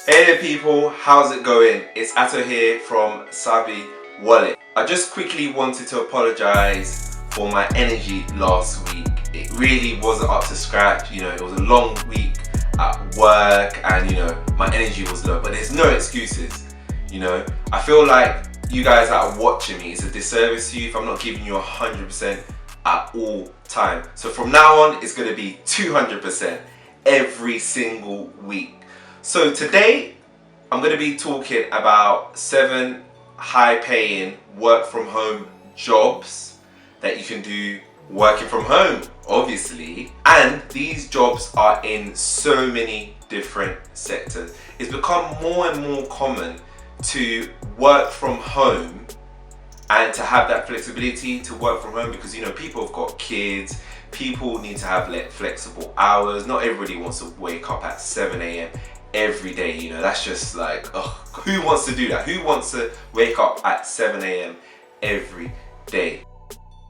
Hey there people, how's it going? It's Atto here from Savvy Wallet. I just quickly wanted to apologize for my energy last week. It really wasn't up to scratch, it was a long week at work and my energy was low, but there's no excuses. I feel like you guys that are watching me, it's a disservice to you if I'm not giving you 100% at all time. So from now on, it's going to be 200% every single week. So today, I'm going to be talking about 7 high-paying work-from-home jobs that you can do working from home, obviously. And these jobs are in so many different sectors. It's become more and more common to work from home and to have that flexibility to work from home because people have got kids, people need to have flexible hours. Not everybody wants to wake up at 7 a.m. every day, that's just like, who wants to do that? Who wants to wake up at 7 a.m. every day?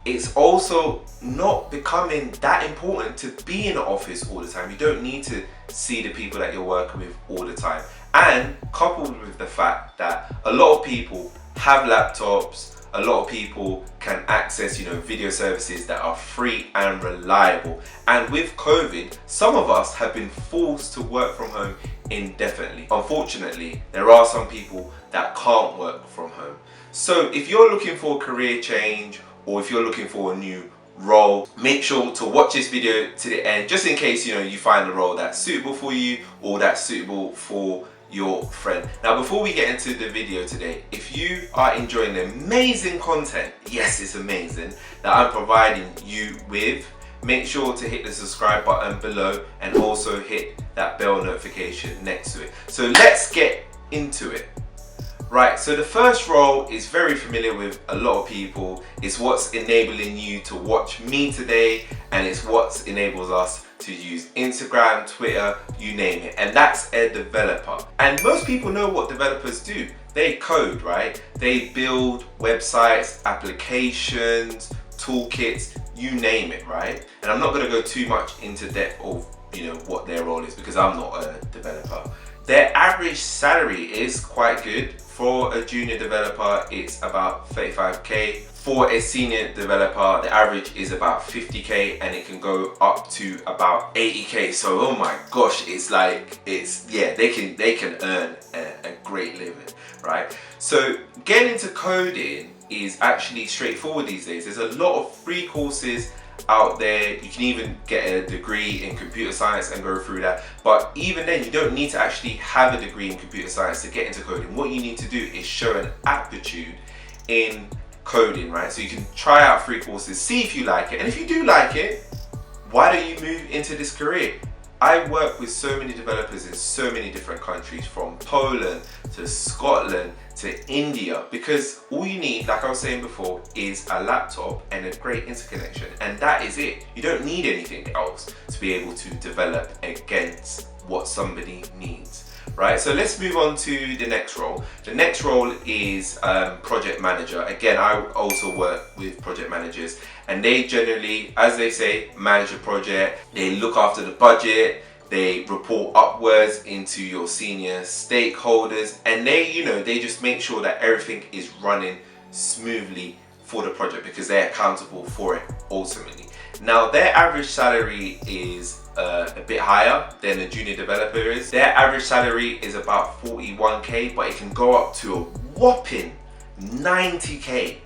It's also not becoming that important to be in the office all the time. You don't need to see the people that you're working with all the time. And coupled with the fact that a lot of people have laptops, a lot of people can access, video services that are free and reliable. And with COVID, some of us have been forced to work from home indefinitely. Unfortunately, there are some people that can't work from home. So if you're looking for a career change or if you're looking for a new role, make sure to watch this video to the end, just in case you find a role that's suitable for you or that's suitable for your friend. Now before we get into the video today, if you are enjoying the amazing content, yes it's amazing, that I'm providing you with, make sure to hit the subscribe button below and also hit that bell notification next to it. So let's get into it. Right, so the first role is very familiar with a lot of people. It's what's enabling you to watch me today, and it's what enables us to use Instagram, Twitter, you name it, and that's a developer. And most people know what developers do. They code, right? They build websites, applications, toolkits, you name it, right? And I'm not going to go too much into depth of what their role is because I'm not a developer. Their average salary is quite good. For a junior developer, it's about 35k. For a senior developer, the average is about 50k and it can go up to about 80k. So oh my gosh, they can earn a great living, right? So getting into coding is actually straightforward these days. There's a lot of free courses out there. You can even get a degree in computer science and go through that, but even then you don't need to actually have a degree in computer science to get into coding. What you need to do is show an aptitude in coding, right? So you can try out free courses, see if you like it, and if you do like it, why don't you move into this career? I work with so many developers in so many different countries, from Poland to Scotland to India, because all you need, like I was saying before, is a laptop and a great interconnection, and that is it. You don't need anything else to be able to develop against what somebody needs, right? So let's move on to the next role. The next role is project manager. Again, I also work with project managers, and they generally, as they say, manage a project. They look after the budget, they report upwards into your senior stakeholders, and they just make sure that everything is running smoothly for the project because they're accountable for it ultimately. Now their average salary is a bit higher than a junior developer is. Their average salary is about 41k, but it can go up to a whopping 90k.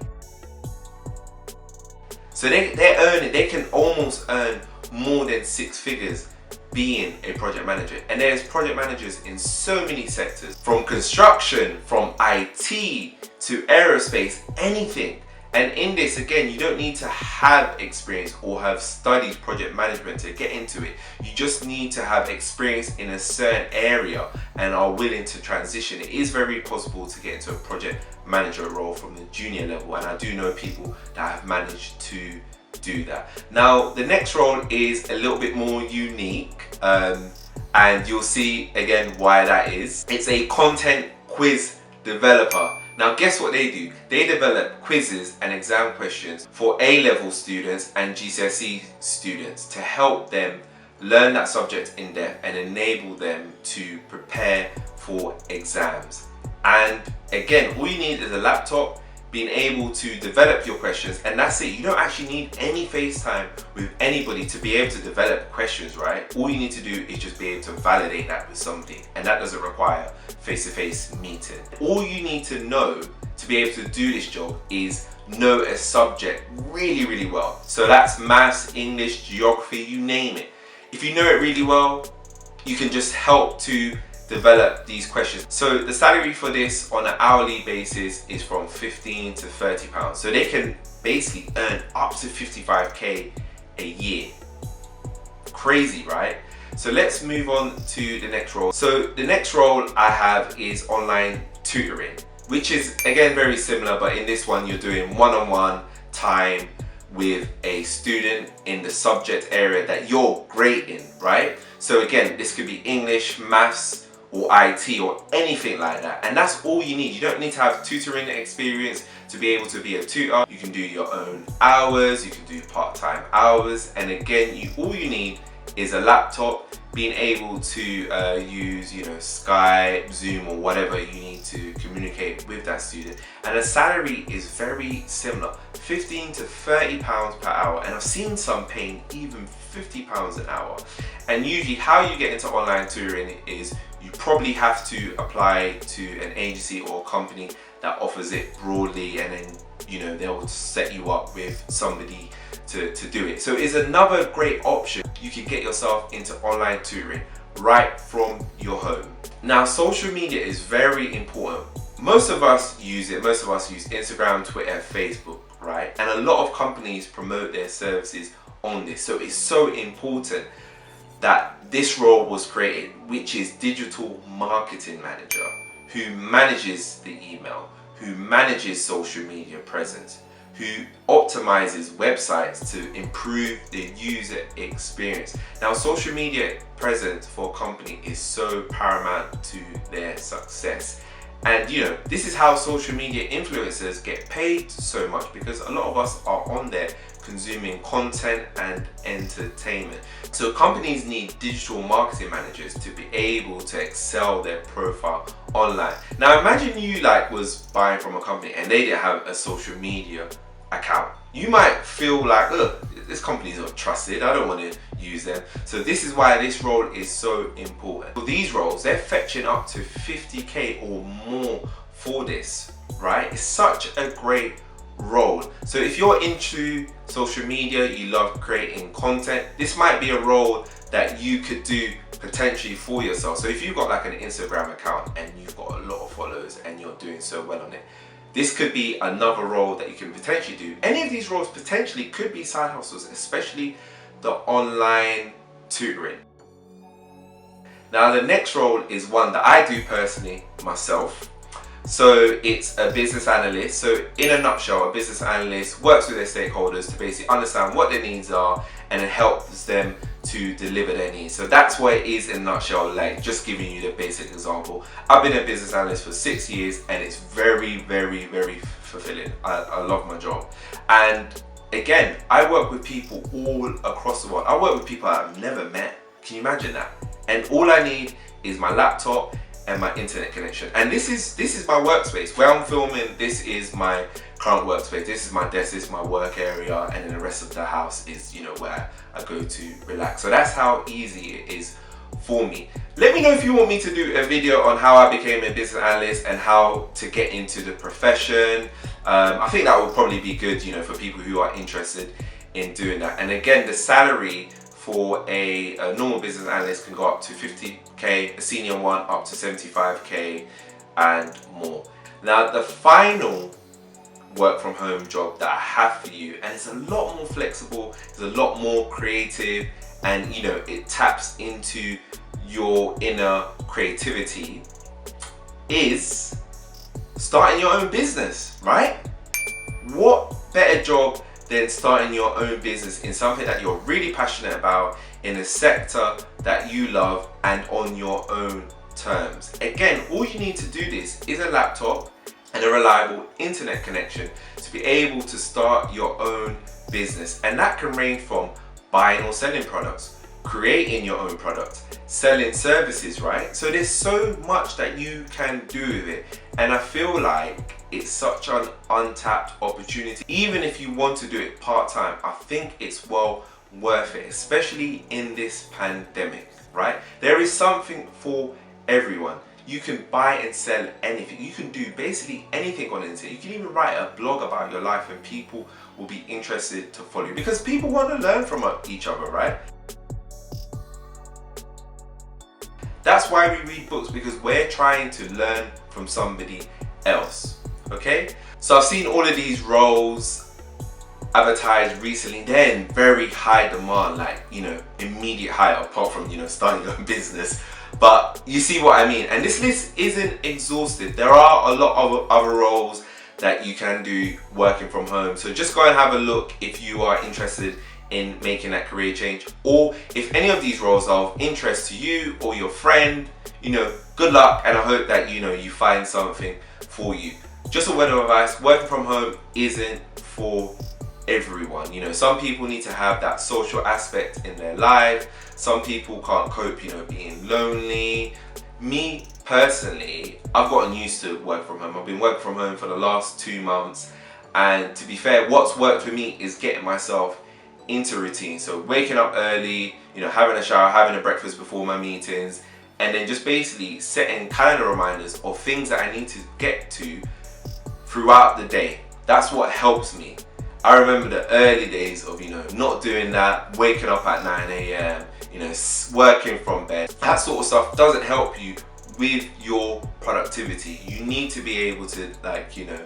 So they can almost earn more than 6 figures being a project manager. And there's project managers in so many sectors, from construction, from IT to aerospace, anything. And in this, again, you don't need to have experience or have studied project management to get into it. You just need to have experience in a certain area and are willing to transition. It is very possible to get into a project manager role from the junior level, and I do know people that have managed to do that. Now the next role is a little bit more unique, and you'll see again why that is. It's a content quiz developer. Now guess what they do? They develop quizzes and exam questions for A-level students and GCSE students to help them learn that subject in depth and enable them to prepare for exams. And again, all you need is a laptop, being able to develop your questions, and that's it. You don't actually need any FaceTime with anybody to be able to develop questions, right? All you need to do is just be able to validate that with something, and that doesn't require face-to-face meeting. All you need to know to be able to do this job is know a subject really, really well. So that's maths, English, geography, you name it. If you know it really well, you can just help to develop these questions. So the salary for this on an hourly basis is from 15 to 30 pounds. So they can basically earn up to 55k a year. Crazy, right? So let's move on to the next role. So the next role I have is online tutoring, which is again very similar, but in this one you're doing one-on-one time with a student in the subject area that you're great in, right? So again, this could be English, maths, or IT, or anything like that. And that's all you need. You don't need to have tutoring experience to be able to be a tutor. You can do your own hours, you can do part-time hours, and again, all you need is a laptop, being able to use, Skype, Zoom, or whatever you need to communicate with that student. And the salary is very similar, 15 to 30 pounds per hour, and I've seen some paying even 50 pounds an hour. And usually how you get into online tutoring is you probably have to apply to an agency or a company that offers it broadly, and then they'll set you up with somebody to do it. So it's another great option. You can get yourself into online tutoring right from your home. Now, social media is very important. Most of us use it. Most of us use Instagram, Twitter, Facebook, right? And a lot of companies promote their services on this. So it's so important that this role was created, which is digital marketing manager, who manages the email, who manages social media presence, who optimizes websites to improve the user experience. Now, social media presence for a company is so paramount to their success. And this is how social media influencers get paid so much, because a lot of us are on there consuming content and entertainment. So companies need digital marketing managers to be able to excel their profile online. Now imagine you was buying from a company and they didn't have a social media account. You might feel like, look, this company's not trusted, I don't want to use them. So this is why this role is so important. For these roles, they're fetching up to 50k or more for this, right? It's such a great role. So if you're into social media, you love creating content, this might be a role that you could do potentially for yourself. So if you've got an Instagram account and you've got a lot of followers and you're doing so well on it, this could be another role that you can potentially do. Any of these roles potentially could be side hustles, especially the online tutoring. Now the next role is one that I do personally myself. So it's a business analyst. So in a nutshell, a business analyst works with their stakeholders to basically understand what their needs are and it helps them to deliver their needs. So that's what it is in a nutshell, just giving you the basic example. I've been a business analyst for 6 years and it's very, very, very fulfilling. I love my job. And again, I work with people all across the world. I work with people I've never met. Can you imagine that? And all I need is my laptop and my internet connection. And this is my workspace. Where I'm filming, this is my current workspace. This is my desk, this is my work area, and then the rest of the house is, where I go to relax. So that's how easy it is for me. Let me know if you want me to do a video on how I became a business analyst and how to get into the profession. I think that would probably be good, for people who are interested in doing that. And again, the salary for a normal business analyst can go up to 50k, a senior one up to 75k and more. Now the final work from home job that I have for you, and it's a lot more flexible, it's a lot more creative, and it taps into your inner creativity, is starting your own business, right? What better job than starting your own business in something that you're really passionate about, in a sector that you love, and on your own terms. Again, all you need to do this is a laptop and a reliable internet connection to be able to start your own business. And that can range from buying or selling products, creating your own product, selling services, right? So there's so much that you can do with it, and I feel like it's such an untapped opportunity. Even if you want to do it part-time, I think it's well worth it, especially in this pandemic, right? There is something for everyone. You can buy and sell anything. You can do basically anything on the internet. You can even write a blog about your life and people will be interested to follow you, because people want to learn from each other, right? That's why we read books, because we're trying to learn from somebody else, okay? So I've seen all of these roles advertised recently. They're in very high demand, like, you know, immediate hire, apart from, you know, starting your own business. But you see what I mean? And this list isn't exhaustive. There are a lot of other roles that you can do working from home. So just go and have a look if you are interested in making that career change, or if any of these roles are of interest to you or your friend, you know, good luck, and I hope that, you know, you find something for you. Just a word of advice, working from home isn't for everyone. You know, some people need to have that social aspect in their life. Some people can't cope, you know, being lonely. Me personally, I've gotten used to work from home. I've been working from home for the last 2 months, and to be fair, what's worked for me is getting myself into routine. So waking up early, you know, having a shower, having a breakfast before my meetings, and then just basically setting calendar reminders of things that I need to get to throughout the day. That's what helps me. I remember the early days of, you know, not doing that, waking up at 9 a.m, you know, working from bed. That sort of stuff doesn't help you with your productivity. You need to be able to, like, you know,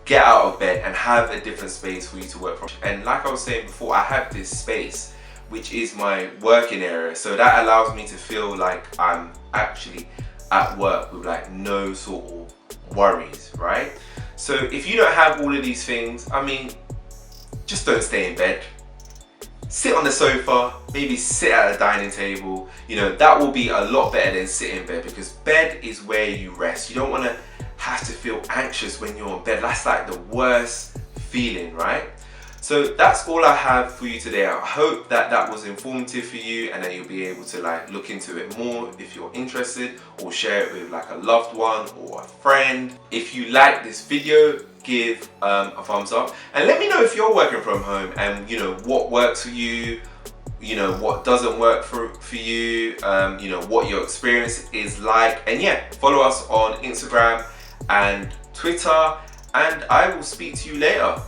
get out of bed and have a different space for you to work from. And like I was saying before, I have this space which is my working area, so that allows me to feel like I'm actually at work with like no sort of worries, right? So if you don't have all of these things, I mean, just don't stay in bed. Sit on the sofa, maybe sit at a dining table. You know, that will be a lot better than sitting in bed, because bed is where you rest. You don't want to have to feel anxious when you're in bed. That's like the worst feeling, right? So that's all I have for you today. I hope that that was informative for you, and that you'll be able to like look into it more if you're interested, or share it with like a loved one or a friend. If you like this video, give a thumbs up, and let me know if you're working from home and, you know, what works for you, you know, what doesn't work for you, you know, what your experience is like. And yeah, follow us on Instagram and Twitter, and I will speak to you later.